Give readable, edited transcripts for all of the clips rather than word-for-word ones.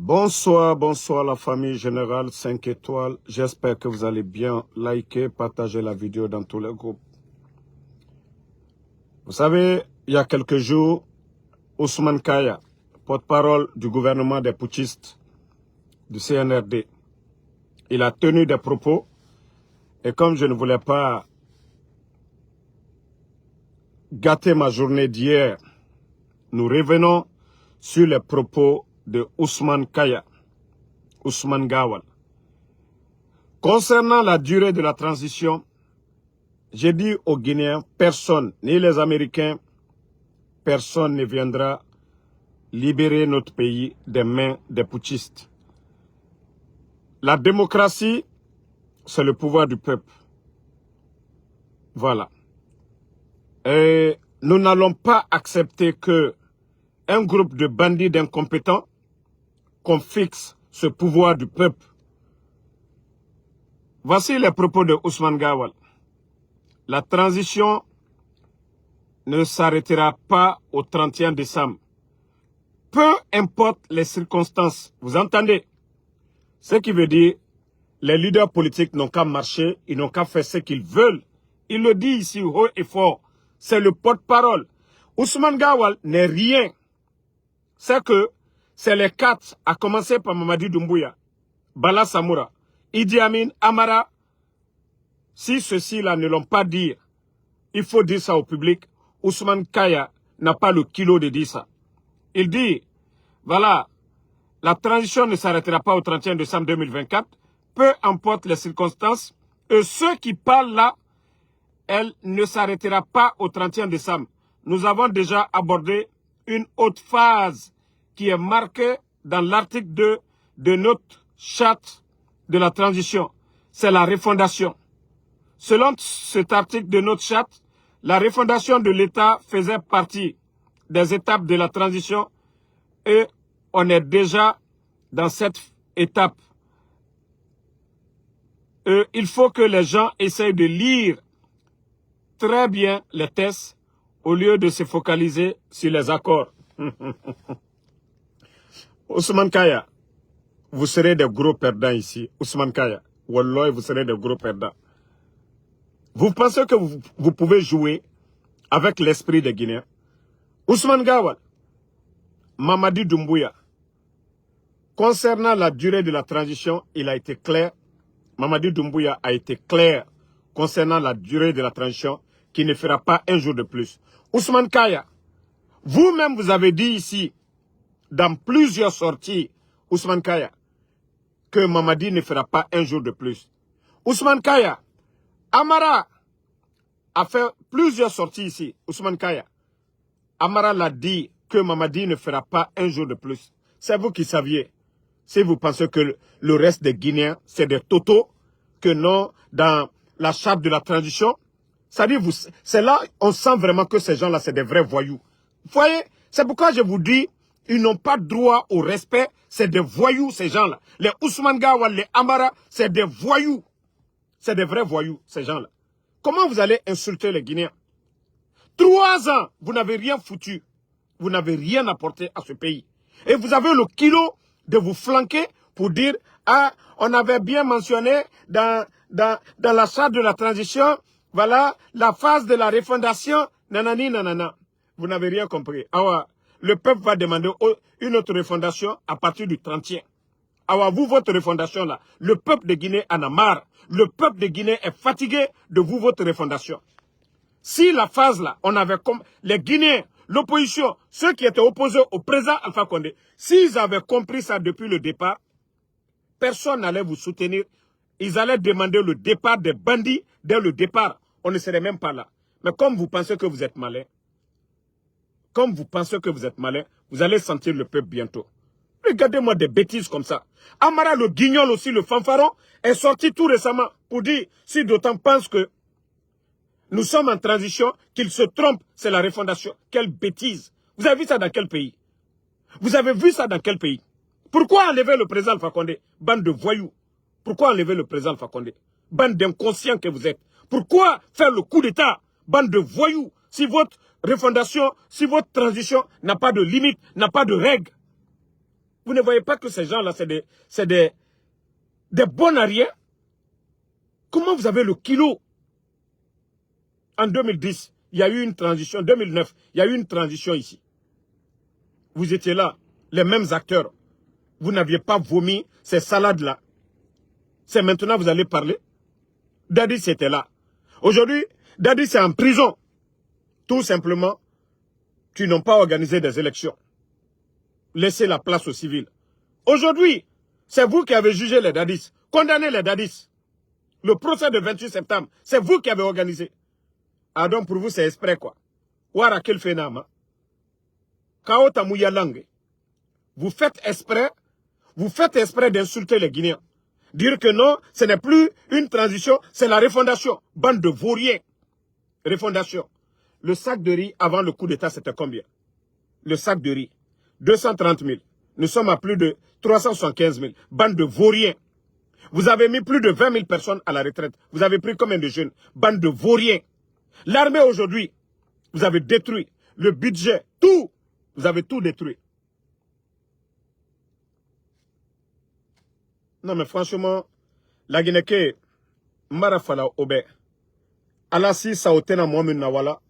Bonsoir, bonsoir la famille générale 5 étoiles. J'espère que vous allez bien. Liker, partager la vidéo dans tous les groupes. Vous savez, il y a quelques jours, Ousmane Kaya, porte-parole du gouvernement des putschistes du CNRD, il a tenu des propos et comme je ne voulais pas gâter ma journée d'hier, nous revenons sur les propos de Ousmane Kaya, Ousmane Gawal. Concernant la durée de la transition, j'ai dit aux Guinéens, personne, ni les Américains, personne ne viendra libérer notre pays des mains des putschistes. La démocratie, c'est le pouvoir du peuple. Voilà. Et nous n'allons pas accepter que un groupe de bandits d'incompétents qu'on fixe ce pouvoir du peuple. Voici les propos de Ousmane Gawal. La transition ne s'arrêtera pas au 31 décembre. Peu importe les circonstances, vous entendez? Ce qui veut dire, les leaders politiques n'ont qu'à marcher, ils n'ont qu'à faire ce qu'ils veulent. Il le dit ici haut et fort. C'est le porte-parole. Ousmane Gawal n'est rien. C'est que c'est les quatre, à commencer par Mamadi Doumbouya, Bala Samoura, Idi Amin, Amara. Si ceux-ci-là ne l'ont pas dit, il faut dire ça au public. Ousmane Kaya n'a pas le kilo de dire ça. Il dit, voilà, la transition ne s'arrêtera pas au 31 décembre 2024, peu importe les circonstances, et ceux qui parlent là, elle ne s'arrêtera pas au 31 décembre. Nous avons déjà abordé une autre phase qui est marquée dans l'article 2 de notre charte de la transition. C'est la refondation. Selon cet article de notre charte, la refondation de l'État faisait partie des étapes de la transition et on est déjà dans cette étape. Il faut que les gens essayent de lire très bien les tests au lieu de se focaliser sur les accords. Ousmane Kaya, vous serez des gros perdants ici. Ousmane Kaya, Wallah, vous serez des gros perdants. Vous pensez que vous pouvez jouer avec l'esprit des Guinéens? Ousmane Gawal, Mamadi Doumbouya, concernant la durée de la transition, il a été clair. Mamadi Doumbouya a été clair concernant la durée de la transition qui ne fera pas un jour de plus. Ousmane Kaya, vous-même vous avez dit ici, dans plusieurs sorties, Ousmane Kaya, que Mamadi ne fera pas un jour de plus. Ousmane Kaya, Amara a fait plusieurs sorties ici, Ousmane Kaya. Amara l'a dit que Mamadi ne fera pas un jour de plus. C'est vous qui saviez. Si vous pensez que le reste des Guinéens, c'est des totaux, que non, dans la charte de la transition, c'est-à-dire, c'est là, on sent vraiment que ces gens-là, c'est des vrais voyous. Vous voyez, c'est pourquoi je vous dis, ils n'ont pas droit au respect, c'est des voyous, ces gens-là. Les Ousmane Gawal, les Amara, c'est des voyous. C'est des vrais voyous, ces gens-là. Comment vous allez insulter les Guinéens? 3 ans, vous n'avez rien foutu. Vous n'avez rien apporté à ce pays. Et vous avez le kilo de vous flanquer pour dire, ah, on avait bien mentionné dans la charte de la transition, voilà, la phase de la refondation, nanani, nanana. Vous n'avez rien compris. Alors, le peuple va demander une autre refondation à partir du 30e. Alors, vous, votre refondation là, le peuple de Guinée en a marre. Le peuple de Guinée est fatigué de vous, votre refondation. Si la phase là, on avait comme les Guinéens, l'opposition, ceux qui étaient opposés au président Alpha Condé, s'ils avaient compris ça depuis le départ, personne n'allait vous soutenir. Ils allaient demander le départ des bandits dès le départ. On ne serait même pas là. Mais comme vous pensez que vous êtes malin, vous allez sentir le peuple bientôt. Regardez-moi des bêtises comme ça. Amara le guignol aussi, le fanfaron, est sorti tout récemment pour dire, si d'autant pensent que nous sommes en transition, qu'ils se trompent, c'est la refondation. Quelle bêtise. Vous avez vu ça dans quel pays? Vous avez vu ça dans quel pays? Pourquoi enlever le président Alpha Condé? Bande de voyous. Pourquoi enlever le président Alpha Condé? Bande d'inconscients que vous êtes. Pourquoi faire le coup d'État? Bande de voyous. Si votre refondation, si votre transition n'a pas de limite, n'a pas de règles. Vous ne voyez pas que ces gens-là, c'est des bons à rien? Comment vous avez le kilo? En 2010, il y a eu une transition. 2009, il y a eu une transition ici. Vous étiez là, les mêmes acteurs. Vous n'aviez pas vomi ces salades-là. C'est maintenant que vous allez parler. Dadis était là. Aujourd'hui, Dadis est en prison. Tout simplement, tu n'as pas organisé des élections. Laissez la place aux civils. Aujourd'hui, c'est vous qui avez jugé les Dadis, condamné les Dadis. Le procès de 28 septembre, c'est vous qui avez organisé. Ah donc pour vous, c'est exprès quoi. Wara quel phénomène. Kaota mouya langue. Vous faites exprès d'insulter les Guinéens. Dire que non, ce n'est plus une transition, c'est la refondation. Bande de vauriens. Refondation. Le sac de riz avant le coup d'État, c'était combien? Le sac de riz, 230 000. Nous sommes à plus de 375 000. Bande de vauriens. Vous avez mis plus de 20 000 personnes à la retraite. Vous avez pris combien de jeunes? Bande de vauriens. L'armée aujourd'hui, vous avez détruit le budget, tout. Vous avez tout détruit. Non mais franchement, la Guinée, Mara Fala Obe, Alasi Saotena Mohamed Nawala,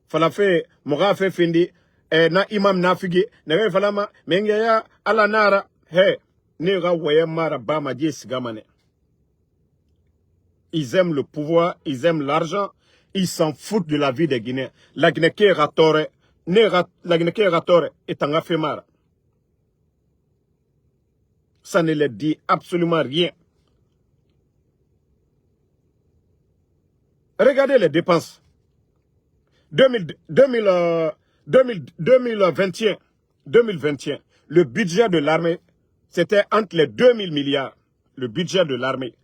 Fala fait, Mora fait Fendi, na imam nafigi, na falama, Mengeya, Ala Nara, he, Nera Waye Mara Bama Sigamane. Ils aiment le pouvoir, ils aiment l'argent, ils s'en foutent de la vie des Guinéens. La Guinée est ratore, la Guinée est ratore, et en fait Mara. Ça ne leur dit absolument rien. Regardez les dépenses. 2021, le budget de l'armée, c'était entre les 2000 milliards. Le budget de l'armée.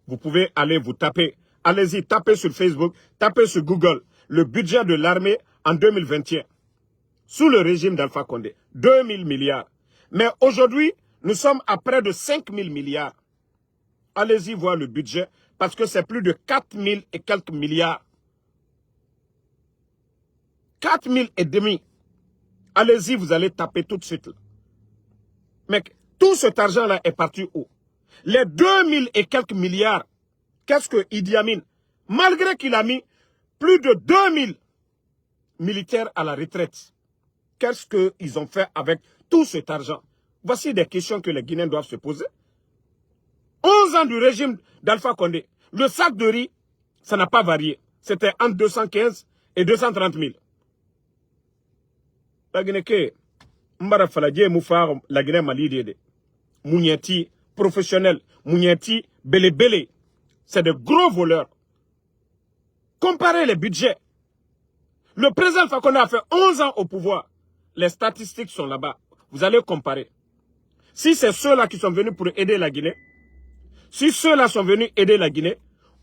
Vous pouvez aller vous taper. Allez-y, tapez sur Facebook, tapez sur Google. Le budget de l'armée en 2021. Sous le régime d'Alpha Condé. 2000 milliards. Mais aujourd'hui, nous sommes à près de 5000 milliards. Allez-y voir le budget, parce que c'est plus de 4000 et quelques milliards. 4000 et demi. Allez-y, vous allez taper tout de suite. Mec, tout cet argent-là est parti où? Les 2000 et quelques milliards, qu'est-ce que Idi Amin, malgré qu'il a mis plus de 2000 militaires à la retraite, qu'est-ce qu'ils ont fait avec tout cet argent? Voici des questions que les Guinéens doivent se poser. 11 ans du régime d'Alpha Condé. Le sac de riz, ça n'a pas varié. C'était entre 215 et 230 000. La Guinée, Mbara Faladje Moufar, la Guinée Mali, Mouniati, professionnel, Mouniati, Bele. C'est de gros voleurs. Comparez les budgets. Le président Alpha Condé a fait 11 ans au pouvoir. Les statistiques sont là-bas. Vous allez comparer. Si c'est ceux-là qui sont venus pour aider la Guinée, si ceux-là sont venus aider la Guinée,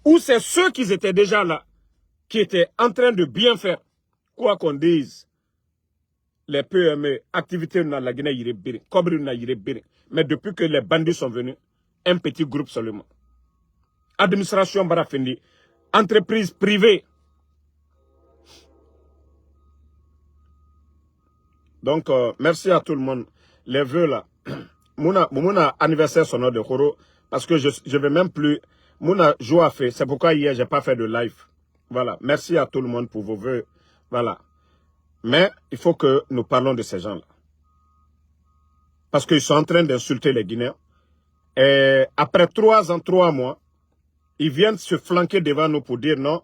ou c'est ceux qui étaient déjà là, qui étaient en train de bien faire, quoi qu'on dise, les PME, activités dans la Guinée, mais depuis que les bandits sont venus, un petit groupe seulement. Administration Barafendi, entreprise privée. Donc, merci à tout le monde. Les vœux là. Mon anniversaire sonore de Khoro, parce que je ne vais même plus. Mon joie fait. C'est pourquoi hier, je n'ai pas fait de live. Voilà. Merci à tout le monde pour vos vœux. Voilà. Mais il faut que nous parlons de ces gens-là. Parce qu'ils sont en train d'insulter les Guinéens. Et après 3 ans, 3 mois, ils viennent se flanquer devant nous pour dire non,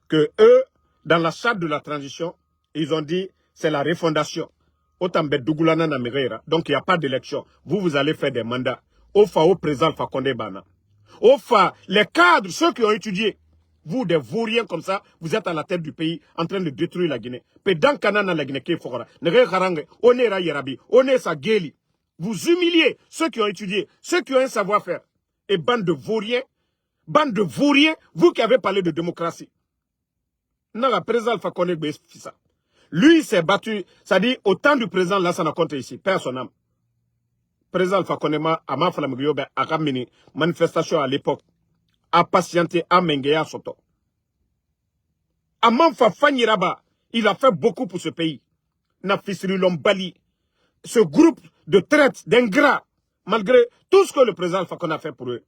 que eux, dans la charte de la transition, ils ont dit c'est la refondation. Donc il n'y a pas d'élection. Vous allez faire des mandats. Au président Alpha Condé Bana. Les cadres, ceux qui ont étudié, vous des vauriens comme ça, vous êtes à la tête du pays en train de détruire la Guinée. Vous humiliez ceux qui ont étudié, ceux qui ont un savoir-faire. Et bande de vauriens, vous qui avez parlé de démocratie. Non, le président Alpha Condé ça. Lui, il s'est battu, c'est-à-dire au temps du président Lassana Conté ici, personne. Président Alpha Condé a mené manifestation à l'époque, a patienté, a mengeya soto. Amanfa Fanyiraba, il a fait beaucoup pour ce pays. Nafisri Lombali, ce groupe de traite, d'ingrats, malgré tout ce que le président Alpha Condé a fait pour eux.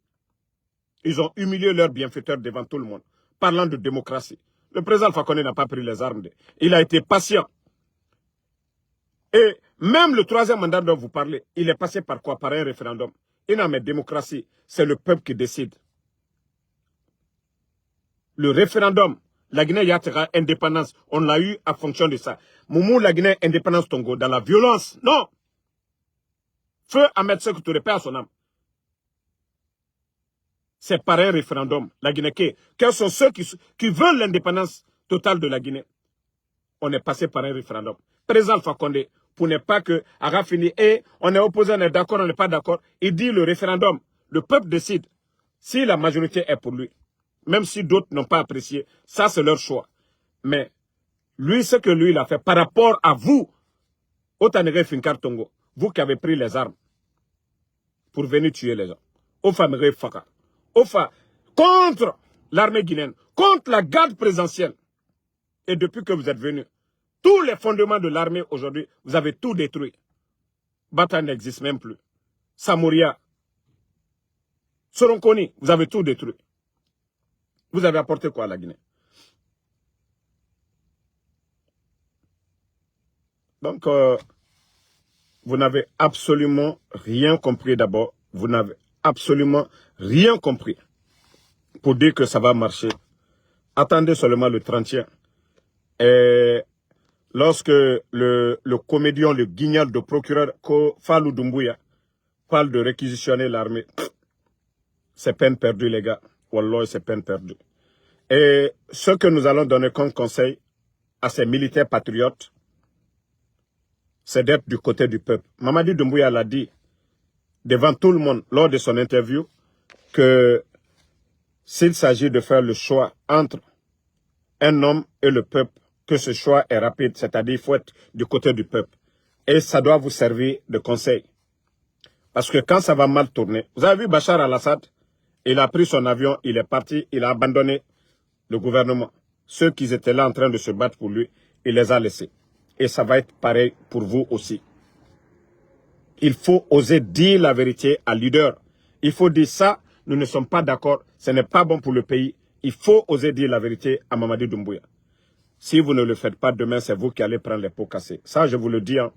Ils ont humilié leurs bienfaiteurs devant tout le monde, parlant de démocratie. Le président Alpha Condé n'a pas pris les armes. Il a été patient. Et même le troisième mandat dont vous parlez, il est passé par quoi? Par un référendum. Et non, mais démocratie, c'est le peuple qui décide. Le référendum, la Guinée Yatera indépendance, on l'a eu en fonction de ça. Moumou, la Guinée indépendance Tongo, dans la violence. Non. Feu Ahmed Sékou Touré, paix à son âme. C'est par un référendum. La Guinée, quels sont ceux qui veulent l'indépendance totale de la Guinée? On est passé par un référendum. Président Alpha Condé, pour ne pas que Ara fini, et on est opposé, on est d'accord, on n'est pas d'accord. Il dit le référendum. Le peuple décide si la majorité est pour lui. Même si d'autres n'ont pas apprécié, ça c'est leur choix. Mais lui, ce que lui il a fait par rapport à vous, Otanere Finkar Tongo, vous qui avez pris les armes pour venir tuer les gens, Ofamere Faka, Ofa, contre l'armée guinéenne, contre la garde présidentielle. Et depuis que vous êtes venus, tous les fondements de l'armée aujourd'hui, vous avez tout détruit. Bata n'existe même plus. Samouria, Soronkoni, vous avez tout détruit. Vous avez apporté quoi à la Guinée? Donc, vous n'avez absolument rien compris d'abord. Vous n'avez absolument rien compris pour dire que ça va marcher. Attendez seulement le 31. Et lorsque le comédien, le guignol de procureur Fallou Doumbouya parle de réquisitionner l'armée, c'est peine perdue, les gars. Wallah, c'est peine perdue. Et ce que nous allons donner comme conseil à ces militaires patriotes, c'est d'être du côté du peuple. Mamadi Doumbouya l'a dit devant tout le monde lors de son interview que s'il s'agit de faire le choix entre un homme et le peuple, que ce choix est rapide, c'est-à-dire qu'il faut être du côté du peuple. Et ça doit vous servir de conseil. Parce que quand ça va mal tourner, vous avez vu Bachar al-Assad, il a pris son avion, il est parti, il a abandonné le gouvernement. Ceux qui étaient là en train de se battre pour lui, il les a laissés. Et ça va être pareil pour vous aussi. Il faut oser dire la vérité à leader. Il faut dire ça, nous ne sommes pas d'accord, ce n'est pas bon pour le pays. Il faut oser dire la vérité à Mamadi Doumbouya. Si vous ne le faites pas demain, c'est vous qui allez prendre les pots cassés. Ça, je vous le dis. Hein.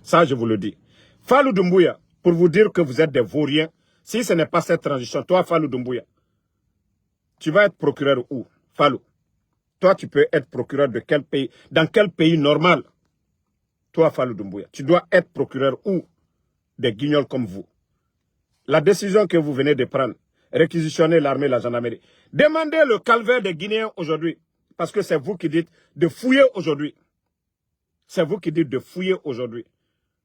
Ça, je vous le dis. Fallou Doumbouya, pour vous dire que vous êtes des vauriens, si ce n'est pas cette transition, toi, Fallou Doumbouya, tu vas être procureur où, Fallou? Toi, tu peux être procureur de quel pays? Dans quel pays normal? Toi, Fallou Doumbouya, tu dois être procureur où? Des guignols comme vous. La décision que vous venez de prendre, réquisitionner l'armée, la gendarmerie. Demandez le calvaire des Guinéens aujourd'hui. Parce que c'est vous qui dites de fouiller aujourd'hui. C'est vous qui dites de fouiller aujourd'hui.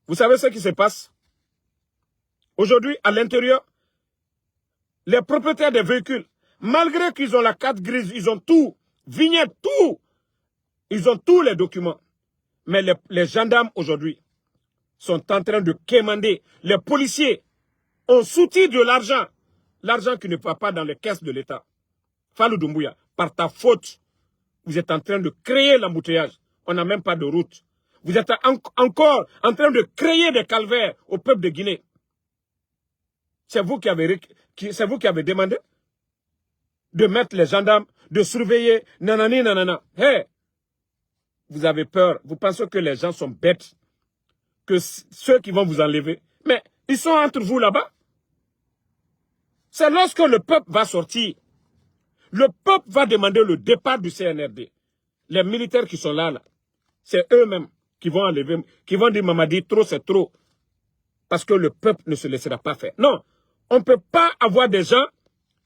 Vous savez ce qui se passe? Aujourd'hui, à l'intérieur, les propriétaires des véhicules, malgré qu'ils ont la carte grise, ils ont tout, vignette, tout. Ils ont tous les documents. Mais les gendarmes aujourd'hui sont en train de quémander. Les policiers ont soutenu de l'argent. L'argent qui ne va pas dans les caisses de l'État. Fallou Doumbouya, par ta faute, vous êtes en train de créer l'embouteillage. On n'a même pas de route. Vous êtes encore en train de créer des calvaires au peuple de Guinée. C'est vous qui avez demandé de mettre les gendarmes, de surveiller, nanani, nanana. Hey, vous avez peur. Vous pensez que les gens sont bêtes. Que ceux qui vont vous enlever. Mais ils sont entre vous là-bas. C'est lorsque le peuple va sortir. Le peuple va demander le départ du CNRD. Les militaires qui sont là, c'est eux-mêmes qui vont enlever, qui vont dire Mamadi, trop c'est trop. Parce que le peuple ne se laissera pas faire. Non, on ne peut pas avoir des gens,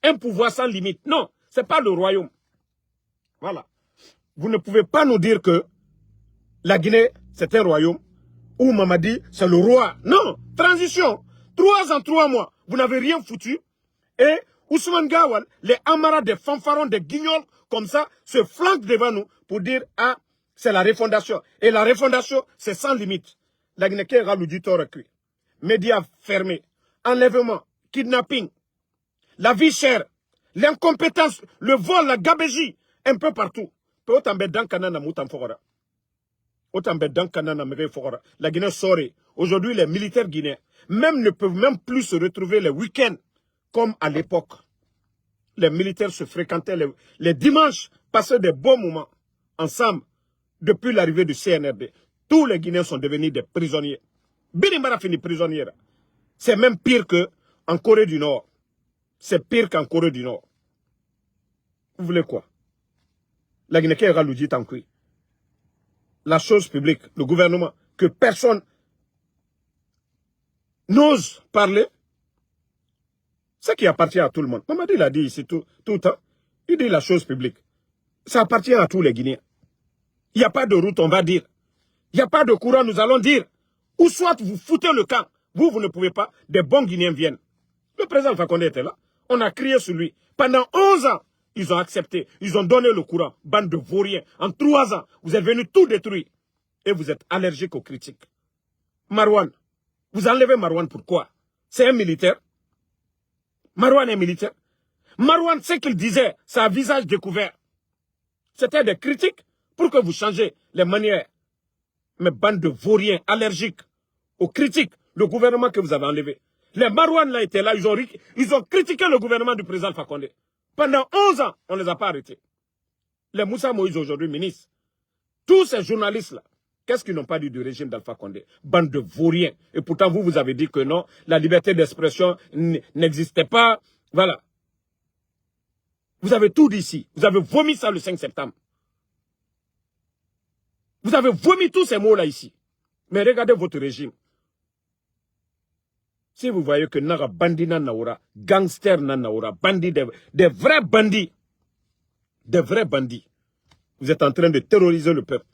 un pouvoir sans limite. Non, ce n'est pas le royaume. Voilà. Vous ne pouvez pas nous dire que la Guinée, c'est un royaume, ou Mamadi, c'est le roi. Non, transition. 3 ans, 3 mois, vous n'avez rien foutu. Et Ousmane Gawal, les Amara, des fanfarons, des guignols, comme ça, se flanquent devant nous pour dire, ah, c'est la refondation. Et la refondation, c'est sans limite. La Guinée, qui est raloudi, recul. Médias fermés, enlèvement, kidnapping, la vie chère, l'incompétence, le vol, la gabégie, un peu partout. La Guinée sort. Aujourd'hui, les militaires guinéens ne peuvent même plus se retrouver les week-ends comme à l'époque. Les militaires se fréquentaient les dimanches, passaient des bons moments ensemble depuis l'arrivée du CNRD. Tous les Guinéens sont devenus des prisonniers. Binimbara finit prisonnier. C'est même pire qu'en Corée du Nord. C'est pire qu'en Corée du Nord. Vous voulez quoi? La Guinée qui est raloudi tant que la chose publique, le gouvernement, que personne n'ose parler, ce qui appartient à tout le monde. Mamadi l'a dit ici tout le temps. Il dit la chose publique. Ça appartient à tous les Guinéens. Il n'y a pas de route, on va dire. Il n'y a pas de courant, nous allons dire. Ou soit vous foutez le camp. Vous ne pouvez pas. Des bons Guinéens viennent. Le président Fakonde était là. On a crié sur lui. Pendant 11 ans, ils ont accepté. Ils ont donné le courant. Bande de vauriens. En 3 ans, vous êtes venus tout détruire. Et vous êtes allergique aux critiques. Marwan. Vous enlevez Marwan pourquoi? C'est un militaire. Marwan est militaire. Marwan, ce qu'il disait, c'est un visage découvert. C'était des critiques pour que vous changez les manières. Mais bande de vauriens allergiques aux critiques, le gouvernement que vous avez enlevé. Les Marwan là étaient là, ils ont critiqué le gouvernement du président Fakonde. Pendant 11 ans, on ne les a pas arrêtés. Les Moussa Moïse aujourd'hui ministres. Tous ces journalistes-là, qu'est-ce qu'ils n'ont pas dit du régime d'Alpha Condé? Bande de vauriens. Et pourtant, vous avez dit que non, la liberté d'expression n'existait pas. Voilà. Vous avez tout dit ici. Vous avez vomi ça le 5 septembre. Vous avez vomi tous ces mots-là ici. Mais regardez votre régime. Si vous voyez que Nara bandit Naura, gangster Naura, bandit, des vrais bandits, vous êtes en train de terroriser le peuple.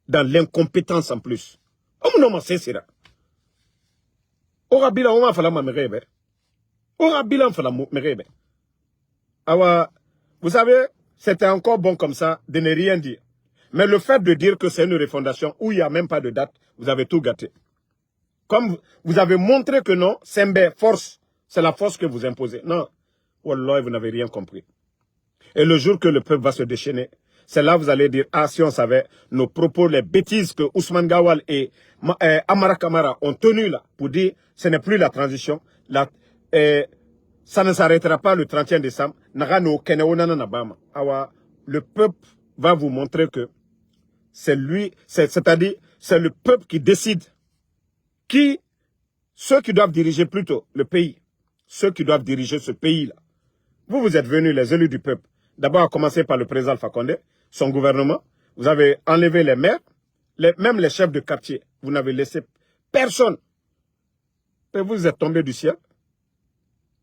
Dans l'incompétence en plus. Vous savez, c'était encore bon comme ça de ne rien dire. Mais le fait de dire que c'est une refondation où il n'y a même pas de date, vous avez tout gâté. Comme vous avez montré que non, Sembe, force, c'est la force que vous imposez. Non, Wallah, vous n'avez rien compris. Et le jour que le peuple va se déchaîner, c'est là que vous allez dire, ah, si on savait nos propos, les bêtises que Ousmane Gawal et Amara Kamara ont tenues là, pour dire, ce n'est plus la transition, ça ne s'arrêtera pas le 31 décembre. Le peuple va vous montrer que c'est lui, c'est-à-dire, c'est le peuple qui décide. Ceux qui doivent diriger plutôt le pays, ceux qui doivent diriger ce pays-là. Vous êtes venus, les élus du peuple, d'abord à commencer par le président Fakonde, son gouvernement. Vous avez enlevé les maires, même les chefs de quartier. Vous n'avez laissé personne. Et vous êtes tombés du ciel.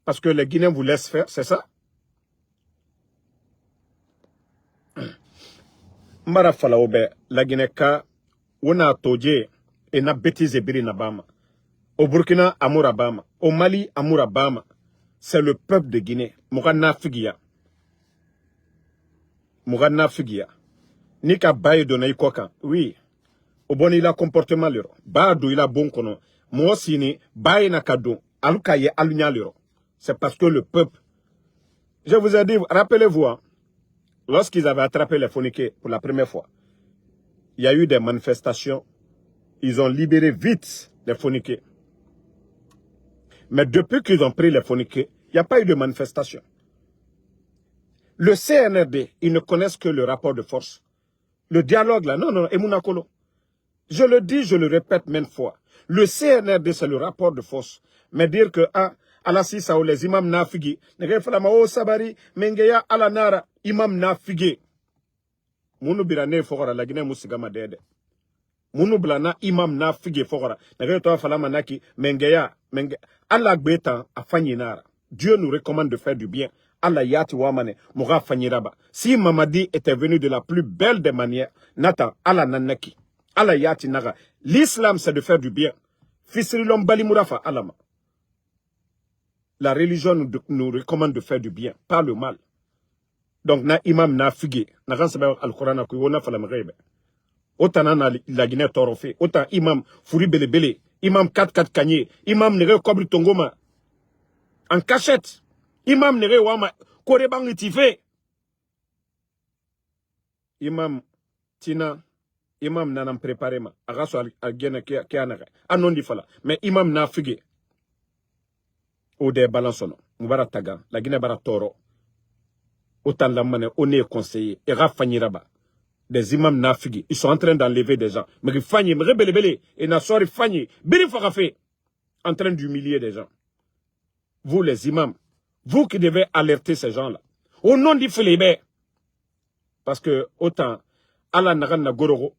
Parce que les Guinéens vous laissent faire, c'est ça? Mbara Falaobe, la Guinée-Ka, Wona Todje, et na bêtise biri na bama. Au Burkina, Amour Abama. Au Mali, Amour Abama. C'est le peuple de Guinée. Mourana Figia. Mourana Figia. Nika Baye Donaï Koka. Oui. Au bon, il a comportement l'euro. Badou, il a bon kono. Moi, sini, Baye Nakadou. Alukaye, Alunya l'euro. C'est parce que le peuple. Je vous ai dit, rappelez-vous, hein, lorsqu'ils avaient attrapé les phoniqués pour la première fois, il y a eu des manifestations. Ils ont libéré vite les phoniqués. Mais depuis qu'ils ont pris les phoniqués, il n'y a pas eu de manifestation. Le CNRD, ils ne connaissent que le rapport de force. Le dialogue là, non, Emunakolo. Je le dis, je le répète maintes fois. Le CNRD, c'est le rapport de force. Mais dire que, Alassi Sao, les imams nafigi, Negeflamao Sabari, Mengeya Alanara, imam nafigi. Mounou Birane Fogora, la Guinée Moussigama Dede. Mounou Blana, imam nafigi Fogora. Negeflamao Falamanaki, Mengeya, Allah Gbetan, a Fanyinara. Dieu nous recommande de faire du bien. Allah Yati Wamane, Moura Fanyiraba. Si Mamadi était venu de la plus belle des manières, Nathan, Allah Nanaki. Allah Yati Naga. L'islam, c'est de faire du bien. Fisrilom Bali Mourafa, Alama. La religion nous recommande de faire du bien, pas le mal. Donc, na imam na figé. Na kan sebe al-Quran na kuyo na falam rebe. Autant na la Guinée torofé. Autant imam furi bele, imam 4-4 kanye, imam nere kobri tongoma. En cachette. Imam nere wama kore bangi tifé. Imam Tina, imam nanam préparé ma agaso agena ke anare anon di fala mais imam na fige o de balansono mubara taga la Guinée bara toro autant la mané on est conseiller et rafanyiraba des imams nafigi ils sont en train d'enlever des gens mais fanyi me rebelle et na sori fanyi biri fagafe en train d'humilier des gens. Vous les imams, vous qui devez alerter ces gens-là au nom du Félibé parce que autant ala nagan na gororo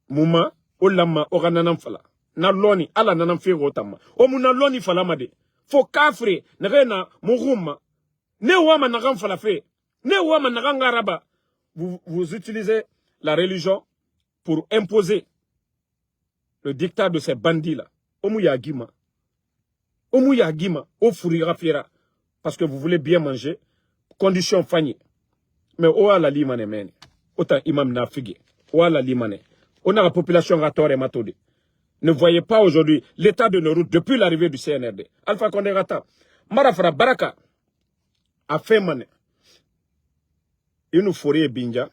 muma olama orananam fala na loni ala nanam fi rotama o muna loni fala made fo kafre na muruma ne wama nagan fala fe ne wama nagan araba vous utilisez la religion pour imposer le dictat de ces bandits là omu yagima o furira fiera parce que vous voulez bien manger condition fani mais o ala limane men autant imam na figi o ala limane on a la population ratore matode. Ne voyez pas aujourd'hui l'état de nos routes depuis l'arrivée du CNRD. Alpha Condé Rata, Marafra Baraka a fait mané. Une forêt binja,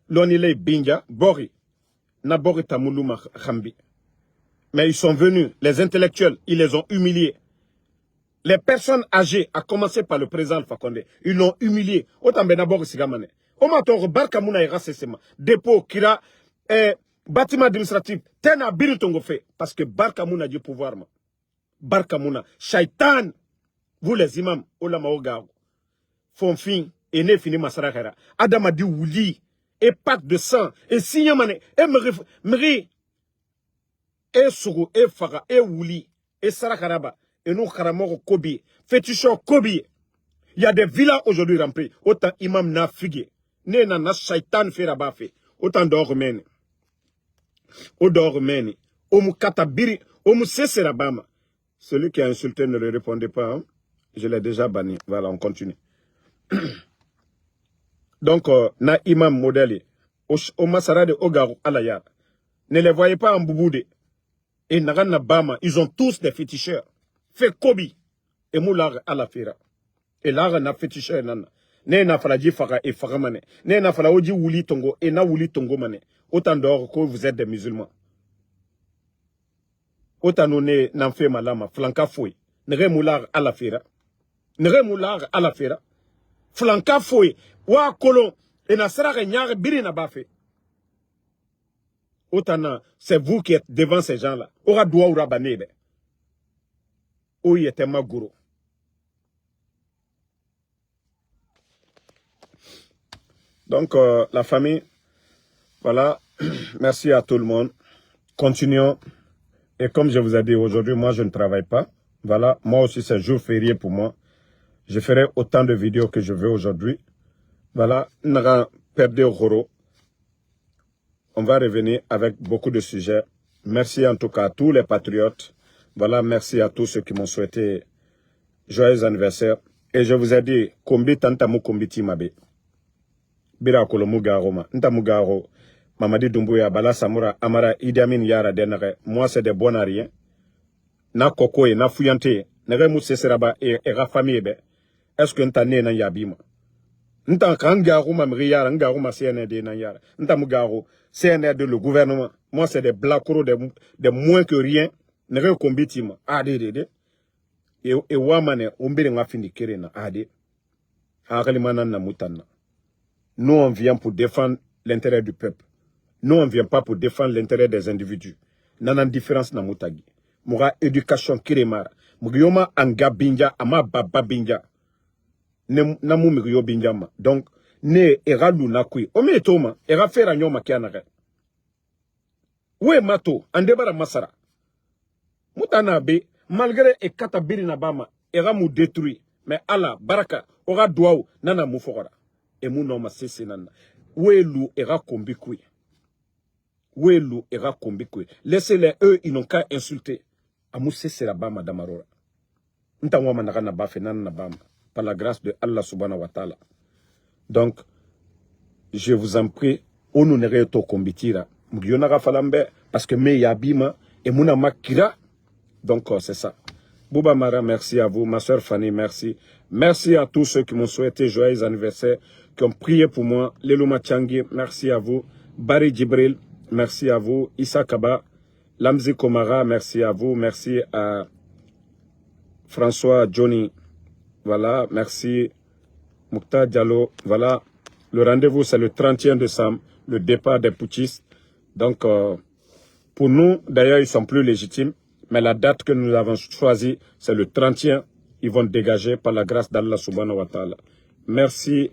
l'onile binja, Bori, na Bori Tamoulouma Khambi. Mais ils sont venus, les intellectuels, ils les ont humiliés. Les personnes âgées, à commencer par le président Alpha Condé, ils l'ont humilié. Autant Benabor Sigamane. Omator Barka Mouna ira sesema. Dépôt, Kira, bâtiment administratif, tena biritongo fait. Parce que Barka Mouna du pouvoir. Barka Mouna, Shaitan, vous les imams, Olama Ogaou, font fin, et ne fini Masarakara. Adam a dit Wouli, et pacte de sang, et Signamane, et Meri, et Sougou, et Fara, et Wouli, et Sarakaraba, et nous Karamoro Kobi, Fétichon Kobi. Il y a des villas aujourd'hui remplies. Autant imam na figué. Ne na shaitan fait rabat fait. Autant d'ormène. Au d'ormène. Omu katabiri. Omu sese rabama. Celui qui a insulté ne le répondait pas. Hein? Je l'ai déjà banni. Voilà, on continue. Donc, na imam modèle. Au masara de Ogaru Alaya. Ne les voyez pas en bouboude. Et Nagan Bama. Ils ont tous des féticheurs. Fait Kobi. Et Moular Alafira. Et là, na féticheur nana. Ne na fala ji fara et fara mane. Ne na fala oji wuli tongo et na wuli tongo mane. Autant d'or que vous êtes des musulmans. Autant nous n'en fait malama. Flanka fouille. Nere moular à la fera. Nere moular à la fera. Flanka fouille. Wa kolon. Et na sera renyar biri na bafé. Autant c'est vous qui êtes devant ces gens-là. Aura doua ou rabanebe. Oye était ma gourou. Donc, la famille, voilà, merci à tout le monde. Continuons. Et comme je vous ai dit aujourd'hui, moi, je ne travaille pas. Voilà, moi aussi, c'est un jour férié pour moi. Je ferai autant de vidéos que je veux aujourd'hui. Voilà, on a perdu au Roro. On va revenir avec beaucoup de sujets. Merci en tout cas à tous les patriotes. Voilà, merci à tous ceux qui m'ont souhaité joyeux anniversaire. Et je vous ai dit, kombi tantamu kombi timabe. Bira kolomu garoma. Nta mugaro. Mamadi Doumbouya, Bala Samura, Amara, Idi Amin Yara denare. Moi, c'est des bons à rien. Na kokoe, na fuyante. Nere mousse seraba et ra famille be. Est-ce que nta ne na yabima? Nta kangaro mamri yara, ngaro CNRD na yara. Nta mugaro, CNRD le gouvernement. Moi, c'est des blacros de moins que rien. Nere kombitima. Ade. Et wamane, umbire nga fini kerena. Ade. Akalimana na mutana. Nous, on vient pour défendre l'intérêt du peuple. Nous, on ne vient pas pour défendre l'intérêt des individus. Nan différence na mutagi. Moura éducation kiremara. Mugiyoma anga binja, ama baba binja. Namu mugyo binja ma. Donc, ne era luna kui. Ome etoma, era fera nyoma kianare. Oué mato, andebara masara. Mutana be, malgré e katabiri na bama, era mou détruit. Mais Allah, baraka, ora douaou, nana mou fora. Et mon nom c'est nana. Ouelou era kombikui. Ouelou era kombikui. Laissez-les eux, ils n'ont qu'à insulter. Amousse c'est la bama damarora. Ntawa manaka na bafe nana na bama. Par la grâce de Allah subhanahu wa ta'ala. Donc, je vous en prie, on nous n'aurait to kombitira. Mugionara falambe, parce que me yabima, et mouna makira. Donc, c'est ça. Bouba Mara, merci à vous. Ma soeur Fanny, merci. Merci à tous ceux qui m'ont souhaité joyeux anniversaire. qui ont prié pour moi. Lelouma Tchangui, merci à vous. Barry Djibril, merci à vous. Issa Kaba, Lamzi Komara, merci à vous. Merci à François Johnny. Voilà, merci. Moukta Diallo, voilà. Le rendez-vous, c'est le 31 décembre, le départ des putschistes. Donc, pour nous, d'ailleurs, ils ne sont plus légitimes. Mais la date que nous avons choisie, c'est le 31. Ils vont dégager par la grâce d'Allah subhanahu wa ta'ala. Merci.